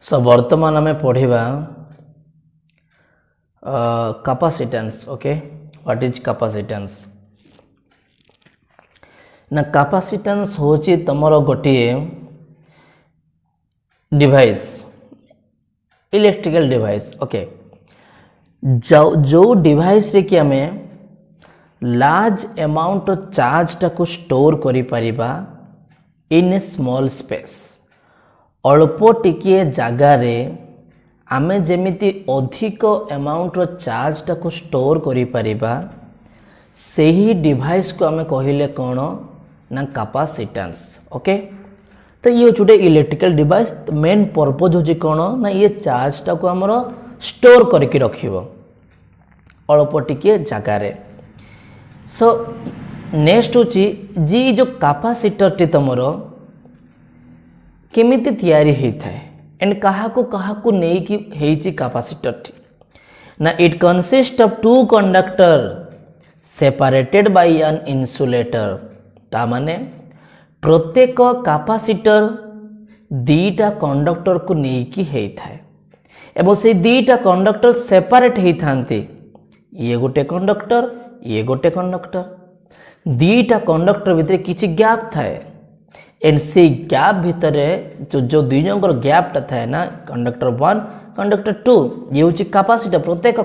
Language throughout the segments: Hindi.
सो वर्तमान आम पढ़ा capacitance. Okay, what is capacitance ना. कैपेसिटेंस होची तमरो गोटे डिवाइस, इलेक्ट्रिकल डिवाइस. ओके, जो डिवाइस रे कि आमे लार्ज अमाउंट ऑफ चार्ज टाको स्टोर करि परिबा इन ए स्मॉल स्पेस. अल्प टिके जगार आमे जेमिति अधिक अमाउंट चार्ज टाको स्टोर करि परिबा सही डिवाइस को आमे कहिले कौन ना कैपेसिटेंस. ओके, तो ये गोटे इलेक्ट्रिकल डिवाइस. मेन पर्पज होची कौन ना ये चार्ज टाको हमर स्टोर करके रखिबो अल्प टिके जगार. सो नेक्स्ट होची जी जो कैपेसिटर टी तमर केमिति तैयारी होता एंड कहा नहीं कि हेची कैपेसिटर टी ना. It consist of two conductor separated by an insulator. ता माने प्रत्येक कैपेसिटर दीटा कंडक्टर को नहीं कि हेता एवं से दीटा कंडक्टर सेपरेट होती. ये गोटे कंडक्टर, ये गोटे कंडक्टर, दीटा कंडक्टर भितर किसी गैप थाए एंड से गैप भितर जो दुई जंकर गैपटा थाए ना कंडक्टर 1 कंडक्टर 2 ये हूँ कैपेसिटर. प्रत्येक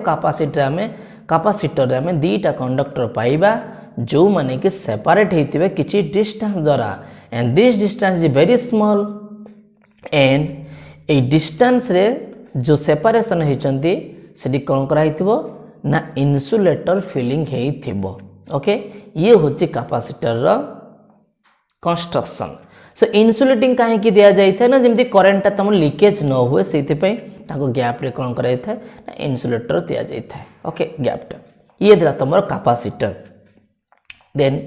कैपेसिटर आम दीटा कंडक्टर पाइबा जो माने कि सेपरेट होते किसी डिस्टेंस द्वारा and this distance is very small and A distance रे जो सेपरेशन होती से कौन कराइथिबो ना इन्सुलेटर फिलिंग हेइथिबो. ओके, ये होची कैपेसिटर रो कंस्ट्रक्शन. सो इन्सुलेटिंग काहे कि दिया जाई था ना जेमति करंट तम लीकेज न हुए सेति पे ताको गैप रे कोन कराई था ना इन्सुलेटर दिया जाई था. ओके, गैप टा ये दिला तमर कैपेसिटर. देन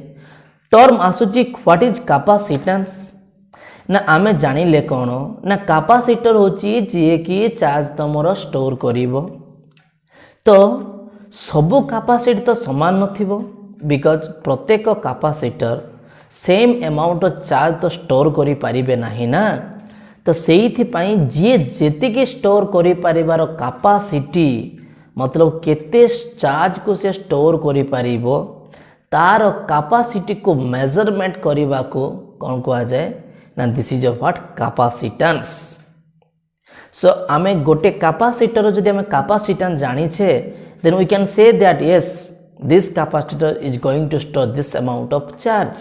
टर्म आसुची व्हाट इज कैपेसिटेंस ना आमे जानिले कोन ना कैपेसिटर होची जे कि चार्ज तमर स्टोर करिवो. तो सबु कैपेसिटर तो समान नथिबो बिकॉज प्रत्येक capacitor same amount of charge तो स्टोर करि परिबे नाही ना. तो सेइथि पई जे जेतिके स्टोर करि परिबार कैपेसिटी मतलब केते चार्ज को से स्टोर करि परिबो तार कैपेसिटी को मेजरमेंट करबा को कोन कहा जाए ना दिस इज व्हाट कैपेसिटेंस. सो आमे गोटे कैपेसिटर जदि आमे कैपेसिटेंस जानी छे then we can say that yes this capacitor is going to store this amount of charge.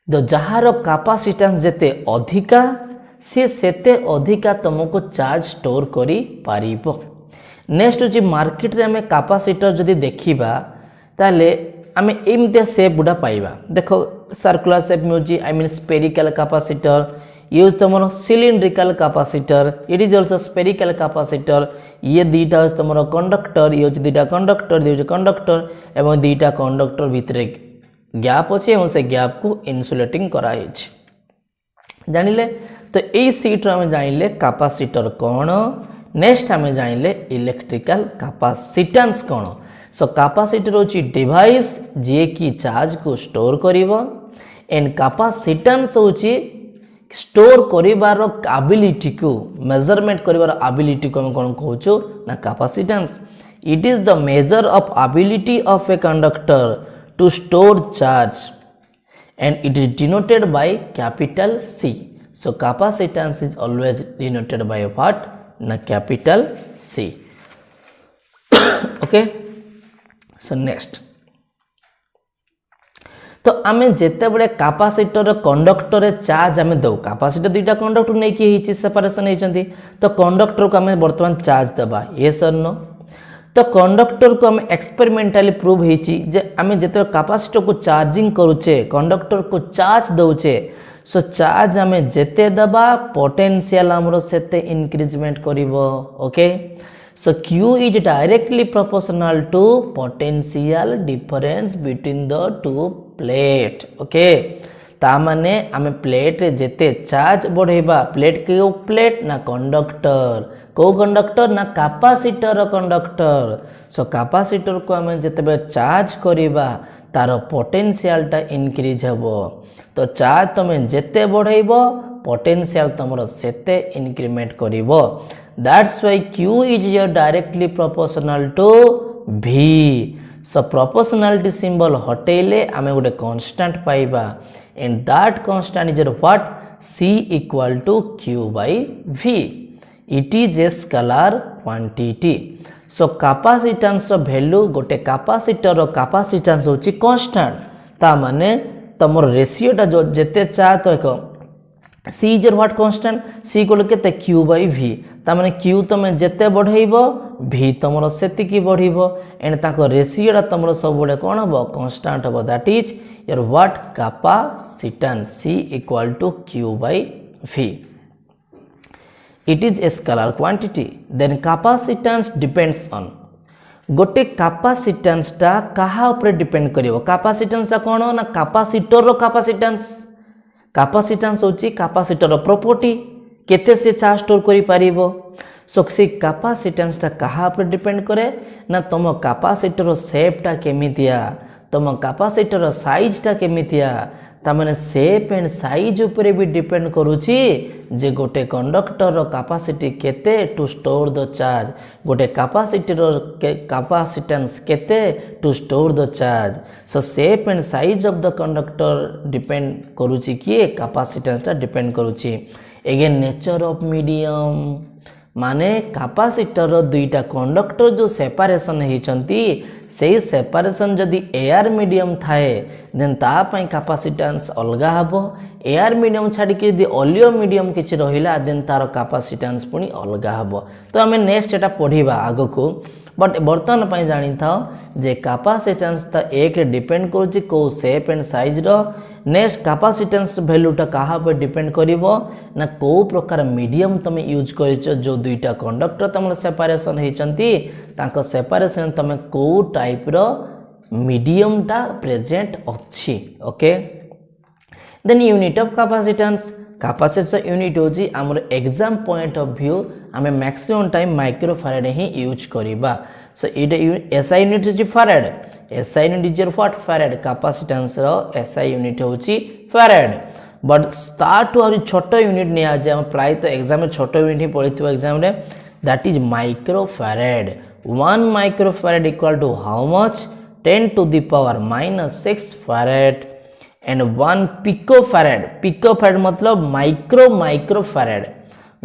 तो जहार कैपेसिटेंस जेते अधिका से सेते अधिका तुमको चार्ज स्टोर करी पारिबो. नेक्स्ट होची मार्केट रे आमे कैपेसिटर जदि देखिबा ताले आमे एमते शेप गुडा पाइबा. देखो सर्कुलर शेप मिउची I mean spherical capacitor, use तुम cylindrical capacitor, it is also spherical capacitor. ये दीटा तुम कंडक्टर, ये दीटा कंडक्टर, ये कंडक्टर एवं दीटा कंडक्टर भितर गैप अच्छे और से गैप को इन्सुलेटिंग कराई जानिले. तो यही सीट आम जानिले कैपेसिटर कौन. नेक्स्ट आम जानिले इलेक्ट्रिकल कैपेसिटेंस कौन. सो कैपेसिटर होची डिवाइस जे कि चार्ज को स्टोर करिवो एंड कैपेसिटेंस होची स्टोर करिवार एबिलिटी को मेजरमेंट करिवार एबिलिटी को हम कौन कहूँ ना capacitance. It is the measure of ability of a conductor to store charge and it is denoted by capital C. So capacitance is always denoted by what ना capital C. Okay, so next तो आमे जेते बड़े कैपेसिटर कंडक्टर चार्ज आमे दो. कैपेसिटर दुईटा कंडक्टर नहीं कि हिची सेपरेशन होइचंती तो कंडक्टर को आमे वर्तमान चार्ज देबा यस और नो. तो कंडक्टर को आमे एक्सपेरिमेंटली प्रूव होइची जे आमे जेते कैपेसिटर को चार्जिंग करूचे कंडक्टर को चार्ज दउचे सो चार्ज आमे जेते देबा पोटेंशियल हमरो सेते इंक्रीजमेंट करिवो. Okay, so Q is directly proportional to potential difference between the two plate. Okay, ता माने आमे प्लेट जेते चार्ज बढ़ेबा प्लेट के प्लेट ना कंडक्टर को कंडक्टर ना कैपेसिटर कंडक्टर. सो कैपेसिटर को आमे जेते चार्ज करिबा तार पोटेंशियल टा इंक्रीज हेबो. तो चार्ज तुम जेते बढ़ेबो पोटेंशियल तुमर सेते इंक्रीमेंट करिवो that's why q is your directly proportional to v so proportionality symbol हटेले आमे गोटे कांस्टेंट पाइबा and that constant is what c equal to q by v it is a scalar quantity so capacitance value गोटे कैपेसिटर रो कैपेसिटेंस होची कांस्टेंट ता माने तमर रेशियोटा जो जेते चा तो एक C is what constant C को केते q बाय v ता माने q तमे जेते बढ़ाइबो v तमर सेति की बढ़िबो एंड ताको रेशियोटा तमर सब बडे कोन हबो कांस्टेंट हबो that is your what capacitance c equal to q by v it is a scalar quantity then capacitance depends on गोटे कैपेसिटेंस टा कहा ऊपर डिपेंड करिवो कैपेसिटेंस ता कोन ना कैपेसिटर रो कैपेसिटेंस होची कैपेसिटर रो प्रॉपर्टी केते से चार्ज स्टोर करि पारिबो सो से कैपेसिटेंस ता कहा ऊपर डिपेंड करे ना तुम कैपेसिटर रो शेप टा केमितिया तुम कैपेसिटर रो साइज टा केमितिया ता माने शेप एंड साइज ऊपर भी डिपेंड करूची जे गोटे कंडक्टर रो कैपेसिटी केते टू स्टोर द चार्ज गोटे कैपेसिटर रो कैपेसिटेंस केते to store the charge so shape and size of the conductor depend करूची कि कैपेसिटेंस ता डिपेंड करूची अगेन नेचर ऑफ मीडियम माने कैपेसिटर रो दुईटा कंडक्टर जो सेपरेशन होइचंती से सेपरेशन जदि एयर मीडियम थाए देन ता पई कैपेसिटेंस अलगा हबो एयर मीडियम छाड़ी के यदि ऑलियो मीडियम किछि रहिला देन तार कैपेसिटेंस पुनी अलगा हबो तो हमें नेक्स्ट एटा पढिबा आगो को बट वर्तमान पई जानि थाओ जे कैपेसिटेंस ता एक रे डिपेंड करूची को शेप एंड साइज रो नेक्स्ट कैपेसिटेंस वैल्यू टा कहा पर डिपेंड करिवो ना को प्रकार मीडियम तमे यूज करिचो जो दुईटा कंडक्टर तमर सेपरेशन हेचंती तांको सेपरेशन तमे को टाइप रो मीडियम टा प्रेजेंट अछि okay then unit of capacitance unit होजी हमर एग्जाम पॉइंट ऑफ व्यू हमें मैक्सिमम टाइम माइक्रोफैराड ही यूज करिबा so it SI unit is farad SI unit is what farad capacitance रो SI यूनिट होची फैराड बट स्टार्ट टू छोटो यूनिट ने आज हम प्राय तो एग्जाम में छोटो यूनिट ही पढ़िथो एग्जाम रे that is microfarad 1 microfarad equal to how much 10 to the power -6 farad and 1 picofarad मतलब माइक्रोफैराड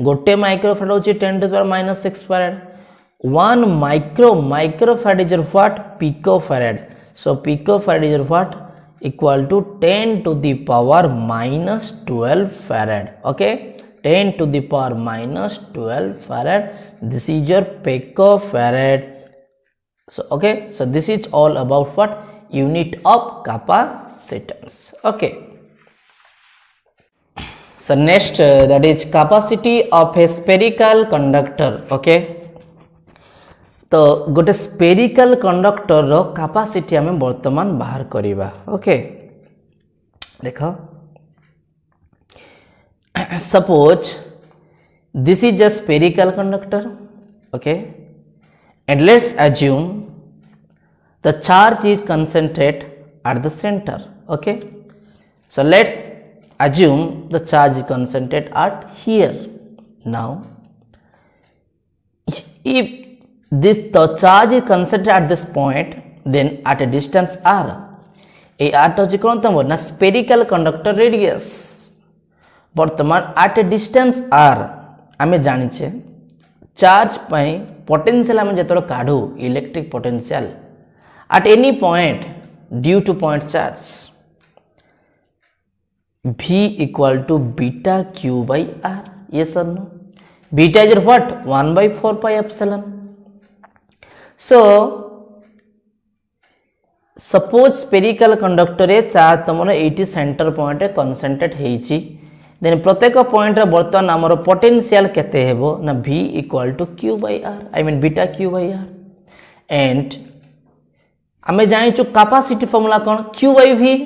गोटे माइक्रोफैराड होची 10 to the power -6 farad 1 microfarad is what picofarad so picofarad is what equal to 10 to the power -12 farad okay 10 to the power -12 farad this is your picofarad so okay so this is all about what unit of capacitance okay so next that is capacity of a spherical conductor okay तो गोटे स्पेरिकल कंडक्टर रो कैपेसिटी हमें वर्तमान बाहर करिबा ओके देखो suppose this is a spherical conductor okay and let's assume the charge is concentrate at the centre okay so let's assume the charge is concentrate eight here now if this the charge is concentrated at this point then at a distance r a r to कोन तम ना स्फेरिकल कंडक्टर रेडियस वर्तमान at a distance r आमे जानि छे चार्ज पई पोटेंशियल आमे जतरो काढू electric potential at any point due to point charge v equal to beta q by r yes or no beta is what 1 by 4 pi epsilon so suppose spherical conductor रे चार्ज तमरो 80 सेंटर पॉइंट रे कंसंट्रेट हेची देन प्रत्येक पॉइंट रे वर्तमान हमर पोटेंशियल केते हेबो ना v equal to q by r I mean beta q by r and हमें जानि छु कैपेसिटी फार्मूला कोन q by v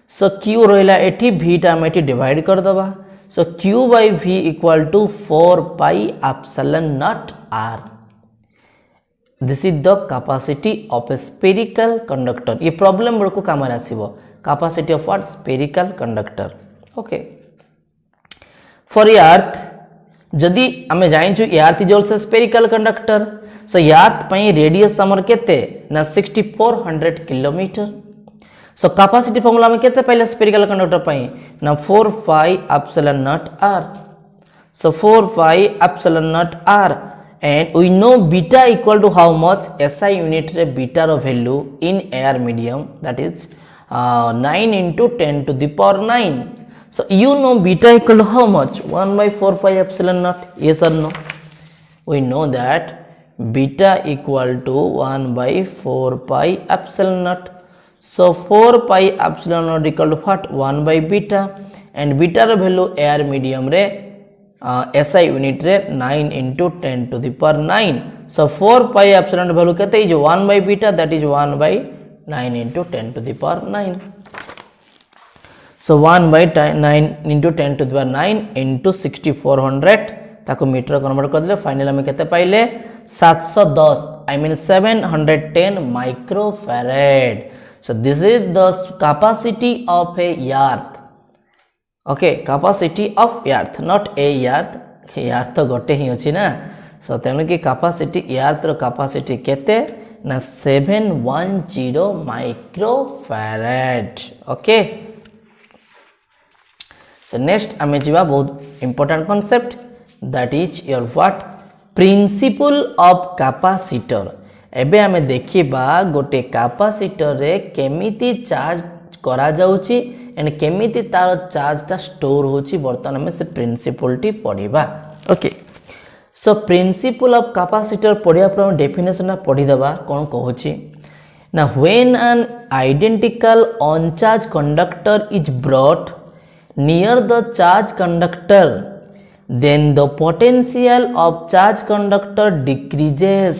so q रहला एठी v टा हम एठी डिवाइड कर दबा so q by v equal to 4 pi epsilon naught r this is the capacity of a spherical conductor ये प्रॉब्लम बड़को काम आसीबो capacity of what spherical conductor okay for earth जदि आम जाइछु earth is also spherical conductor so earth पई रेडियस हमर केते ना 6400 किलोमीटर सो कैपेसिटी फार्मूला में केते पहले स्पेरिकल कंडक्टर पई ना 4 pi epsilon not r so 4 pi epsilon naught r and we know beta equal to how much SI unit re beta ro value in air medium that is 9 into 10 to the power 9 so you know beta equal to how much 1 by 4 pi epsilon naught yes or no we know that beta equal to 1 by 4 pi epsilon naught so 4 pi epsilon naught equal to what 1 by beta and beta ro value air medium re SI unit रे 9 into 10 to the power 9 so 4 pi epsilon value कहते is 1 by beta that is 1 by 9 into 10 to the power 9 so 1 by 9 into 10 to the power 9 into 6400 ताको मीटर कन्वर्ट कर दिले फाइनल हमें कहते पाइले 710 I mean 710 microfarad so this is the capacity of a earth okay capacity of earth not a earth तो गोटे ही अछि ना सो तेनु की कैपेसिटी earth रो कैपेसिटी केते ना 710 माइक्रोफैराड ओके सो नेक्स्ट आमे जीवा बहुत important concept that is your what principal of capacitor एबे आमे देखिबा गोटे कैपेसिटर रे केमिति चार्ज करा जाउची एंड केमिति तार चार्जटा स्टोर होची बर्तन में से प्रिंसिपल टी पढ़िबा okay so principle of capacitor पढ़िया पर डेफिनेशन पढ़ी दबा कोन कहूची ना when an identical uncharged conductor is brought near the charged conductor then the potential of charged conductor decreases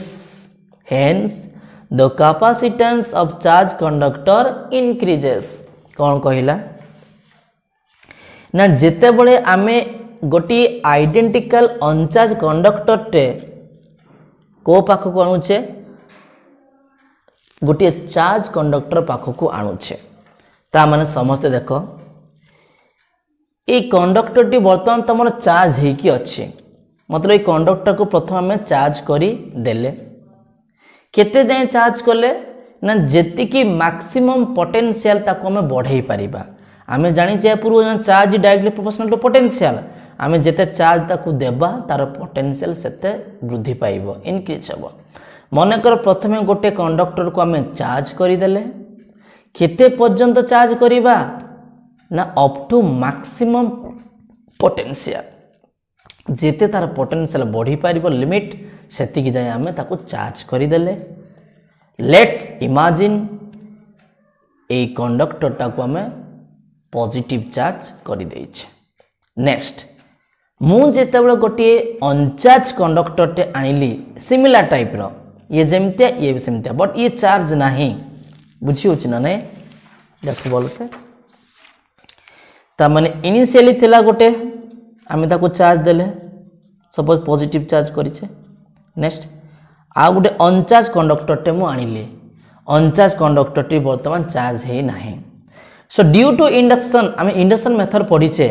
hence the capacitance of charged conductor increases कौन कहला ना जेते बड़े आमे गोटी आइडेंटिकल अनचार्ज कंडक्टर टे को पाख को आणुछे गोटी चार्ज कंडक्टर पाख को आणुछे ता माने समस्त देखो ए कंडक्टर टी वर्तमान तमर चार्ज हे की अछि मतलब ए कंडक्टर को प्रथम हमें चार्ज करी देले केते जाय चार्ज करले ना जेति की मैक्सिमम पोटेंशियल ताको हमें बढ़ाई परिबा आमे जानि जे पूर्व charge directly proportional to potential आमे जेते चार्ज ताको देबा तार पोटेंशियल सेते वृद्धि पाइबो इनक्रीज हबो मने कर प्रथमे गोटे कंडक्टर को हमें चार्ज करी देले केते पर्यंत चार्ज करिबा ना अप टू मैक्सिमम पोटेंशियल जेते तार पोटेंशियल बढ़ी पारिबो लिमिट सेति की जाय आमे ताको चार्ज करी देले लेट्स इमेजिन ए कंडक्टर टाको हमें पॉजिटिव चार्ज करी देइछे नेक्स्ट मु जेतेबेले गोटे अनचार्ज कंडक्टर टे आनिली सिमिलर टाइप रो ये जेमते ये भी सेमते बट ये चार्ज नाही बुझी होछ ना नै देखो बोल से ता माने इनिशियली थिला गोटे आमे ताको चार्ज देले सपोज पॉजिटिव चार्ज करिछे नेक्स्ट आ गोटे अनचार्ज कंडक्टर टे मु आनिले अनचार्ज कंडक्टर टी वर्तमान चार्ज हे नाही सो ड्यू टू इंडक्शन आमे इंडक्शन मेथड पढिछे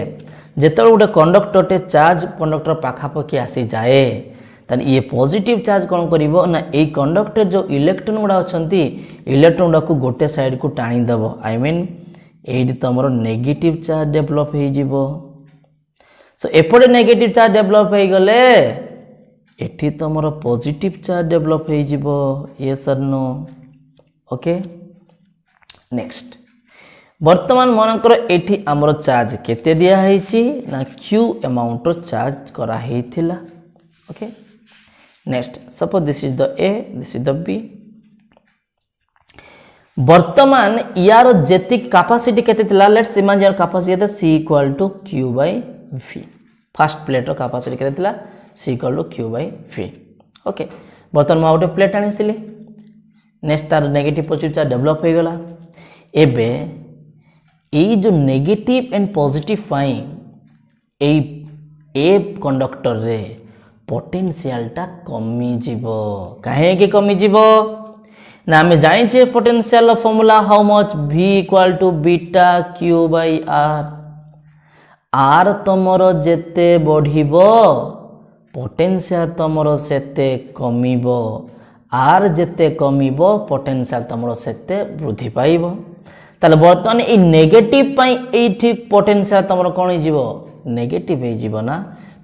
जेते गोटे कंडक्टर टे चार्ज कंडक्टर पाखा पखी आसी जाए तन ये पॉजिटिव चार्ज कोन करिवो ना ए कंडक्टर जो इलेक्ट्रॉन गुडा अछंती इलेक्ट्रॉन गुडा को गोटे साइड को टाणी दबो आई मीन एडी तमरो नेगेटिव चार्ज डेवलप हे जिवो सो एपडे नेगेटिव चार्ज डेवलप हे गले एठी तमरो पॉजिटिव चार्ज डेवलप हे जिवो यस और नो ओके नेक्स्ट वर्तमान मन कर एठी हमरो चार्ज केते दिया हेछि ना q अमाउंट रो चार्ज करा हेथिला okay next suppose this is the a this is the b वर्तमान यार जेति कैपेसिटी केते थिला लेट्स इमेजिन यार capacity c equal to q by v first plate रो कैपेसिटी केते थिला c equal to q by v okay वर्तमान माउटे प्लेट आनिसिली नेक्स्ट तार नेगेटिव पॉजिटिव चार्ज डेवलप हो गला एबे ए जो नेगेटिव एंड पॉजिटिव फाई ए कंडक्टर रे पोटेंशियल टा कमी जीवो काहे के कमी जीवो ना हमें जानि छे potential formula how much v equal to beta q by r R तुमर जेते बढ़िब पोटेंशियल तुमर सेते कमिब आर जेते कमिब पोटेंशियल तुमर सेते वृद्धि पाइब ताले बर्तमान ये नेगेटिव पाई ये पोटेंशियल तुमर कौन हो नेगेटिव हो ना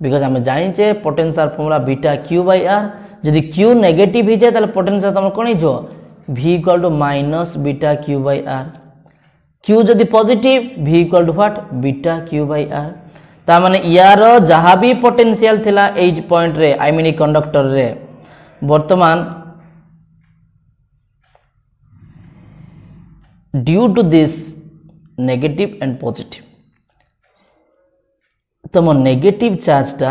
बिकज आम जाचे potential formula beta Q by R जदि क्यू नेगेटिव हो जाए पोटेंशियल तुम कौन हो v equal to minus beta Q by R Q जदि positive v equal to what beta Q by R ता माने यार जहाँ भी पोटेंशियल थिला एज पॉइंट रे आई मीन कंडक्टर रे वर्तमान due to this negative and positive तुम नेगेटिव चार्जटा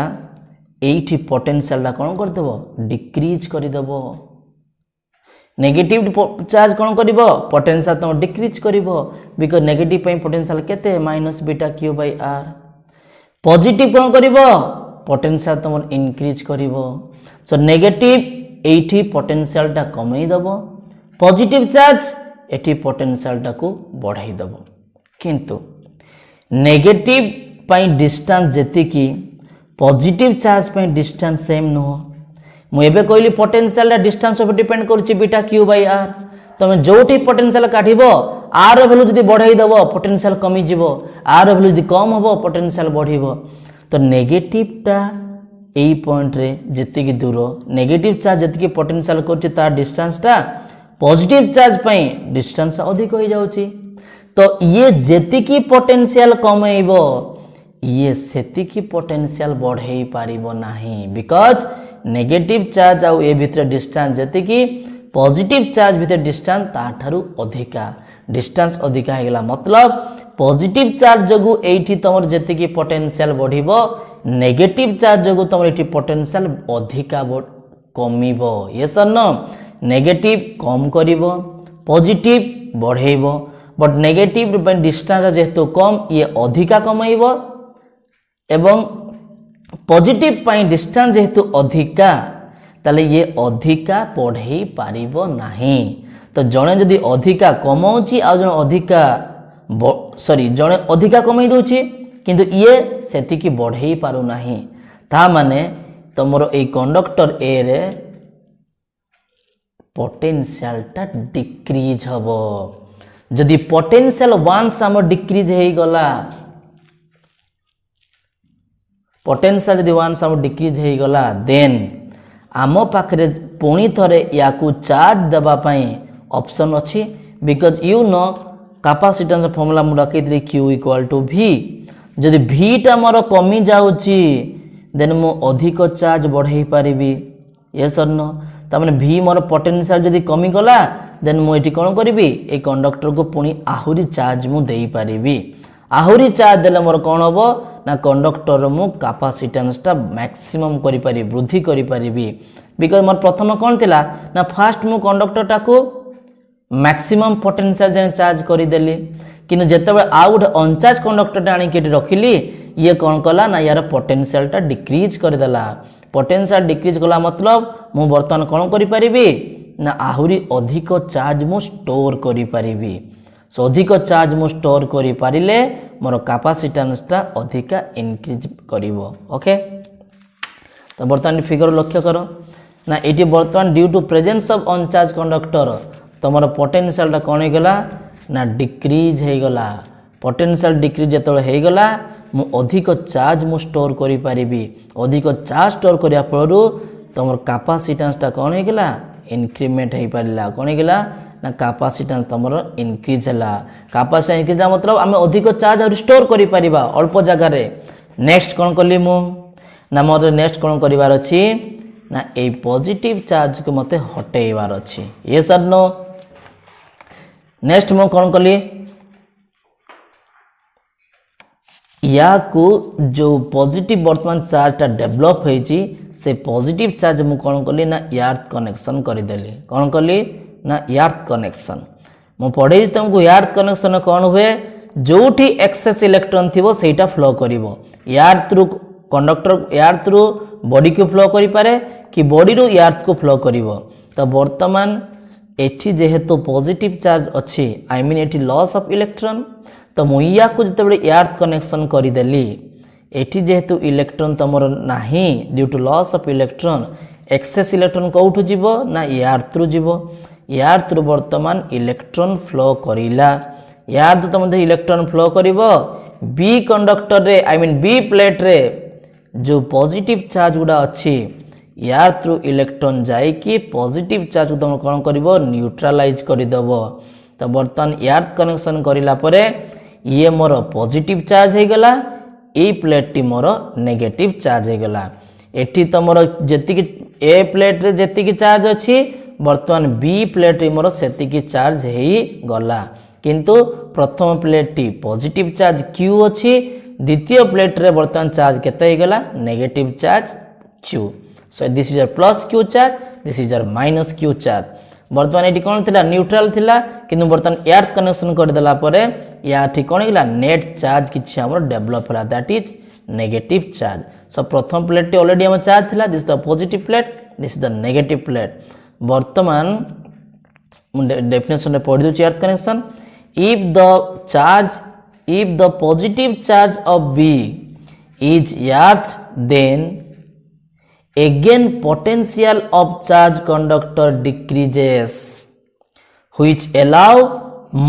एठी पोटेंशियलटा कौन करदेव डिक्रीज करदेव नेगेटिव चार्ज कौन कर पोटेंशियल तुम डिक्रीज कर बिकज नेगेटिव पे पोटेंशियल केते minus beta Q by R positive कौन कर पोटेंशियल तुम इनक्रीज कर सो नेगेटिव एठी पोटेंशियलटा कमईदेव पॉजिटिव चार्ज एठी पोटेंशियलटा को बढ़ाईदेव किंतु नेगेटिव पाई डिस्टेंस जेतिकी पॉजिटिव चार्ज पाई डिस्टेंस सेम नुह मुझे कहली पोटेंशियल डिस्टेंस उपर डिपेंड करुच्ची बीटा क्यू बाई आर तुम जो पोटेंशियल काढ़ आर भैल्यू जब बढ़ाईदेव पोटेंशियल कमिज आर भैल्यू जब कम हम पोटेंशियल बढ़ तो नेगेटिवटा यही पॉइंट रे जी दूर नेगेटिव चार्ज जी पोटेंशियल कर डिस्टेंसटा पॉजिटिव चार्ज पाई डिस्टेंस अधिक हो जाउची तो ये जेतिकी पोटेंशियल कमैब ये सेतिकी पोटेंशियल बढ़ई पारिबो नाही बिकॉज नेगेटिव चार्ज आउ ए भितर डिस्टेंस जेतिकी पॉजिटिव चार्ज भितर डिस्टेंस ताठारु अधिका डिस्टेंस अधिका हेगला मतलब पॉजिटिव चार्ज जगु एठी तमर जेतिकी पोटेंशियल बढ़िबो नेगेटिव चार्ज जगु तमर एठी पोटेंशियल अधिका कमिबो यस और नो नेगेटिव कम करिबो पॉजिटिव बढ़ेइबो बट नेगेटिव डिस्टेंस जेहेतु कम ये अधिका कमैबो एवं पॉजिटिव पाई डिस्टेंस जेहेतु अधिका ताले ये अधिका पढ़े पारिबो नाही तो जड़े जदि अधिका कमाउची आ जड़े अधिका सॉरी जड़े अधिका कमाई दउची किंतु ये सेतिकी बढ़े पारु नाही ता माने तमरो ए कंडक्टर ए रे पोटेंशियलटा डिक्रीज हबो जदि पोटेंशियल वांस हमर डिक्रीज हे गला पोटेंशियल यदि वांस हम डिक्रीज हो गला देन आम पाखे पुणी थरे या चार्ज देवाई ऑप्शन अच्छी because you know capacitance formula मुझे रखी क्यू इक्वल टू भी जदि भीटा मोर कमी जाऊँगी देन मु अधिक चार्ज बढ़ई पारिबी यस और नो तामाने भी मोर पोटेंशियल जदि कमी गला देन मुझे कौन करी ए कंडक्टर को पुणी आहुरी चार्ज मु देई पारिबी आहुरी चार्ज देले मोर कौन हम ना कंडक्टर मु कैपेसिटेंसटा मैक्सिमम करि पारि वृद्धि करि पारिबी बिकज मोर प्रथम कौन थिला ना फास्ट मु कंडक्टरटा को मैक्सिमम पोटेंशियल जाए चार्ज करदेली किंतु जेतेबे आउ गोटे अनचार्ज कंडक्टरटा आनिक रखिली ये कौन कला ना यार पोटेंशियलटा डिक्रीज करदेला पोटेंशियल डिक्रीज कला मतलब मु बर्तमान कौन करि पारिबी ना आहुरी अधिक चार्ज मु स्टोर करि पारिबी सो अधिक चार्ज मु स्टोर करि पारिले मोर कैपेसिटेंसटा अधिका इनक्रीज करिवो ओके तो बर्तमान फिगर लक्ष्य करो ना ये बर्तमान due to presence of uncharged conductor तुम पोटेंशियलटा कौन हो गला ना डिक्रीज हो गला पोटेंशियल डिक्रीज जो होगला मु अधिक चार्ज मु स्टोर करि पारिबी अधिक चार्ज स्टोर करिया फलरु तुम कैपेसिटेंसटा कौन हो गला इनक्रीमेंट हो पारा कौन हो गला ना कैपेसिटेंस तुम इनक्रीज है कैपेसिटेंस इनक्रीज मतलब आम अधिक चार्ज और स्टोर करि परिबा अल्प जगार नेक्स्ट कौन कली मु ना मत नेक्स्ट कौन करिवार अछि ना ए पॉजिटिव चार्ज को मते हटेइबार अछि यस और नो नेक्स्ट मु कौन कली या को जो पॉजिटिव वर्तमान चार्जटा डेवलप होइछि से पॉजिटिव चार्ज मु कौन कली ना यार्थ कनेक्शन करदेली कौन कली ना यार्थ कनेक्शन मु पढ़े तुमको यार्थ कनेक्शन कौन हुए जोठी एक्सेस इलेक्ट्रॉन थी सेटा फ्लो करिवो earth through conductor earth through body को फ्लो करि पारे कि बॉडी रो यार्थ को फ्लो करिवो तो वर्तमान एठी जेहेतु पॉजिटिव चार्ज अच्छी आई मीन एठी लॉस ऑफ इलेक्ट्रॉन तो मुइया को जते यार्थ कनेक्शन करदेली एठी जेहेतु इलेक्ट्रॉन तमर नाही due to loss of electron excess electron कौठु जीवो ना एयर थ्रू जीवो एयर थ्रू वर्तमान इलेक्ट्रॉन फ्लो करिला एयर थ्रू तमधे इलेक्ट्रॉन फ्लो करिवो बी कंडक्टर रे आई मीन बी प्लेट रे जो पॉजिटिव चार्ज गुडा अच्छी एयर थ्रू इलेक्ट्रॉन जाई कि पॉजिटिव चार्ज को तुम कौन करिवो न्यूट्रलाइज करिदबो तो बर्तमान एयर कनेक्शन करिला परे ये मोर पॉजिटिव चार्ज हे गला ए प्लेट टी मोर नेगेटिव चार्ज हे गला एठी तमरो जेतिकी ए प्लेट रे जेतिकी चार्ज अछि बर्तमान बी प्लेट रे मोर सेतिकी चार्ज हेई गला किंतु प्रथम plate T positive charge Q अछि द्वितीय प्लेट रे बर्तमान चार्ज केते हे गला negative charge Q so this is a plus Q charge this is a minus Q charge बर्तमान एटी कोन थिला न्यूट्रल थिला किंतु बर्तमान एयर कनेक्शन कर देला परे या ठीक कोन गेला नेट चार्ज किछि हमर डेवलप होला that is negative charge so प्रथम प्लेट टी ऑलरेडी हम चार्ज थिला this the positive plate this is the negative plate वर्तमान डेफिनेशन रे पढ़ि दु air connection if the positive charge of B is earth then again potential of charge conductor decreases which allow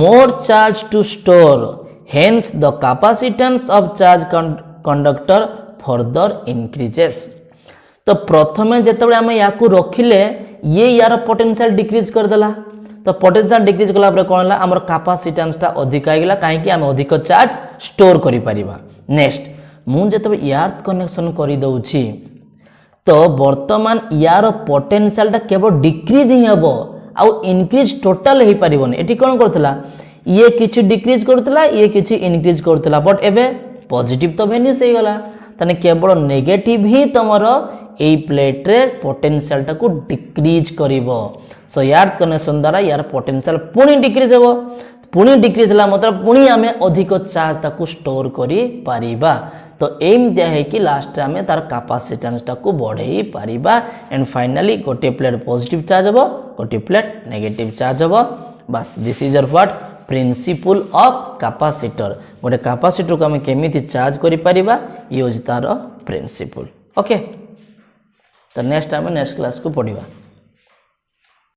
more charge to store hence the capacitance of charge conductor further increases तो प्रथमे जेतबे हम याकू रखिले ये यार पोटेंशियल डिक्रीज कर देला तो पोटेंशियल डिक्रीज कला पर कोन ला हमर कैपेसिटेंस ता अधिक आइगला काहे कि हम अधिक चार्ज स्टोर करि परिबा नेक्स्ट मु जेतबे एयर कनेक्शन करि दउछि तो वर्तमान यार पोटेंशियल ता केवल डिक्रीज ही हबो आ इंक्रीज टोटल हे परिबोनी एठी कोन करथला ये किछि डिक्रीज करथला ये किछि इंक्रीज करथला बट एबे पॉजिटिव तो वेनिस हे गला तने केवल नेगेटिव ही तमरो ए प्लेट रे पोटेंशियल टा को डिक्रीज करिवो सो एयर कनेक्शन द्वारा यार पोटेंशियल पुनी डिक्रीज हेबो पुनी डिक्रीज ला मतलब पुनी हमें अधिक चार्ज ता को स्टोर करि परिबा तो एम दिया है कि लास्ट में तार कैपेसिटेंस टा को बढ़ेई परिबा एंड फाइनली गोटे प्लेट पॉजिटिव चार्ज हबो गोटे प्लेट नेगेटिव चार्ज हबो बस this is what principal of capacitor गोटे कैपेसिटर को हम केमिति चार्ज करि परिबा ये होज तार प्रिंसिपल ओके तो नेक्स्ट टाइम नेक्स्ट क्लास को पढ़िबा।